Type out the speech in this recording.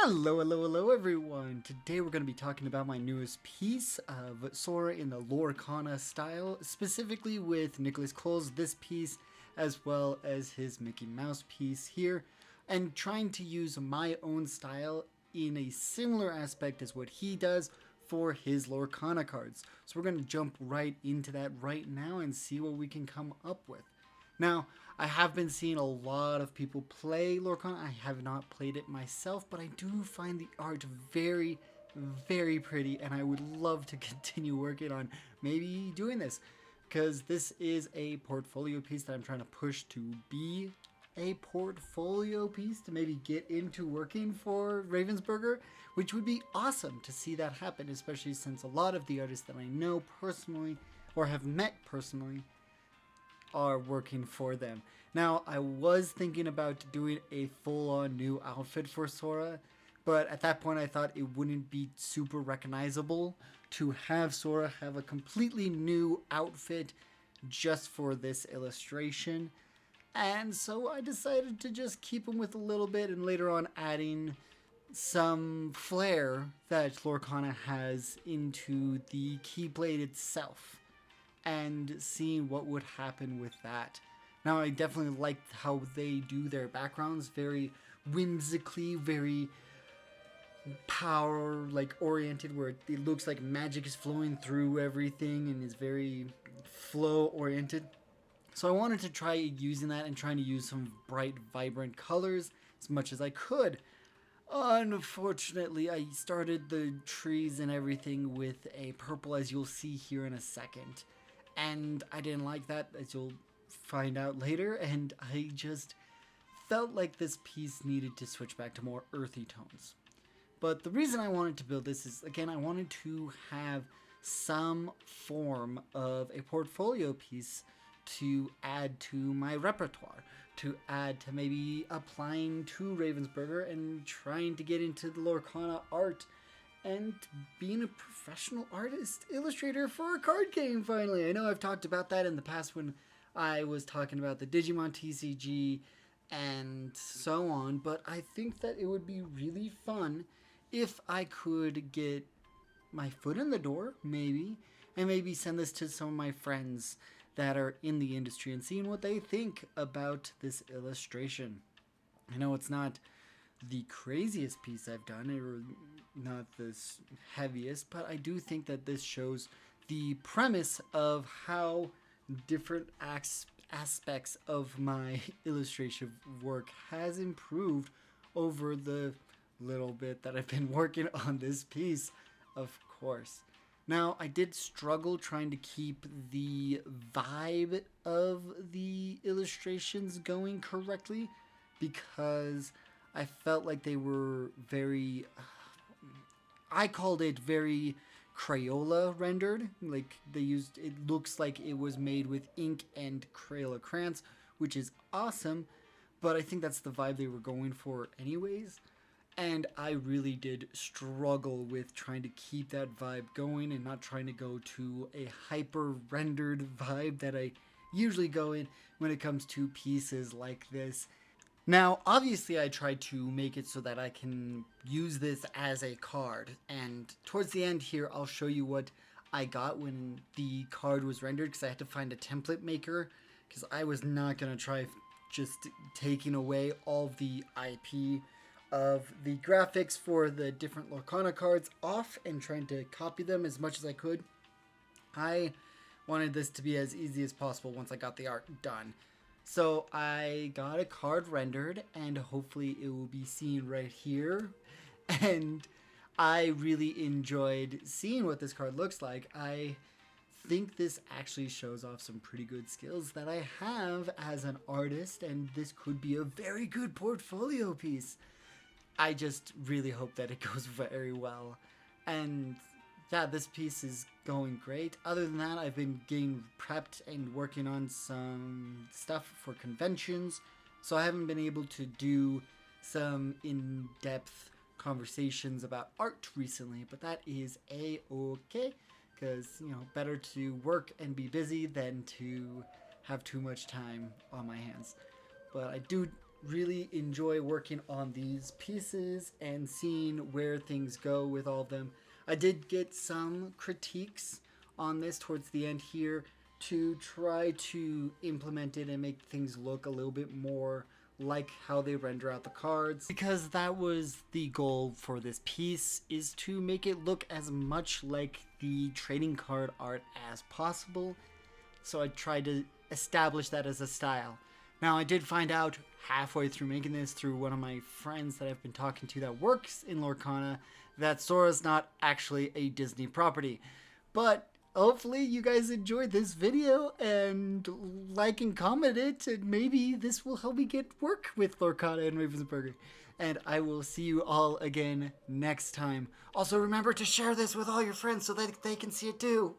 Hello everyone! Today we're going to be talking about my newest piece of Sora in the Lorcana style, specifically with Nicholas Cole's this piece as well as his Mickey Mouse piece here, and trying to use my own style in a similar aspect as what he does for his Lorcana cards. So we're going to jump right into that right now and see what we can come up with. Now, I have been seeing a lot of people play Lorcana. I have not played it myself, but I do find the art very, very pretty, and I would love to continue working on maybe doing this, because this is a portfolio piece that I'm trying to push to be a portfolio piece to maybe get into working for Ravensburger, which would be awesome to see that happen, especially since a lot of the artists that I know personally or have met personally are working for them. Now, I was thinking about doing a full-on new outfit for Sora, but at that point I thought it wouldn't be super recognizable to have Sora have a completely new outfit just for this illustration. And so I decided to just keep him with a little bit and later on adding some flair that Lorcana has into the Keyblade itself, and seeing what would happen with that. Now, I definitely liked how they do their backgrounds, very whimsically, very power oriented, where it looks like magic is flowing through everything and is very flow oriented. So I wanted to try using that and trying to use some bright, vibrant colors as much as I could. Unfortunately, I started the trees and everything with a purple, as you'll see here in a second. And I didn't like that, as you'll find out later, and I just felt like this piece needed to switch back to more earthy tones. But the reason I wanted to build this is, again, I wanted to have some form of a portfolio piece to add to my repertoire, to add to maybe applying to Ravensburger and trying to get into the Lorcana art and being a professional artist illustrator for a card game finally. I know I've talked about that in the past when I was talking about the Digimon TCG and so on, but I think that it would be really fun if I could get my foot in the door, maybe, and maybe send this to some of my friends that are in the industry and seeing what they think about this illustration. I know it's not the craziest piece I've done, or not this heaviest, but I do think that this shows the premise of how different aspects of my illustration work has improved over the little bit that I've been working on this piece, of course. Now, I did struggle trying to keep the vibe of the illustrations going correctly because I felt like they were very, I called it very Crayola rendered. Like they used, it looks like it was made with ink and Crayola crayons, which is awesome, but I think that's the vibe they were going for anyways. And I really did struggle with trying to keep that vibe going and not trying to go to a hyper rendered vibe that I usually go in when it comes to pieces like this. Now, obviously, I tried to make it so that I can use this as a card, and towards the end here, I'll show you what I got when the card was rendered, because I had to find a template maker, because I was not going to try just taking away all the IP of the graphics for the different Lorcana cards off and trying to copy them as much as I could. I wanted this to be as easy as possible once I got the art done. So I got a card rendered, and hopefully it will be seen right here. And I really enjoyed seeing what this card looks like. I think this actually shows off some pretty good skills that I have as an artist, and this could be a very good portfolio piece. I just really hope that it goes very well. And yeah, this piece is going great. Other than that, I've been getting prepped and working on some stuff for conventions. So I haven't been able to do some in-depth conversations about art recently, but that is a-okay. Because, you know, better to work and be busy than to have too much time on my hands. But I do really enjoy working on these pieces and seeing where things go with all of them. I did get some critiques on this towards the end here to try to implement it and make things look a little bit more like how they render out the cards, because that was the goal for this piece, is to make it look as much like the trading card art as possible. So I tried to establish that as a style. Now, I did find out halfway through making this through one of my friends that I've been talking to that works in Lorcana that Sora's not actually a Disney property. But hopefully you guys enjoyed this video and like and comment it, and maybe this will help me get work with Lorcana and Ravensburger. And I will see you all again next time. Also, remember to share this with all your friends so that they can see it too.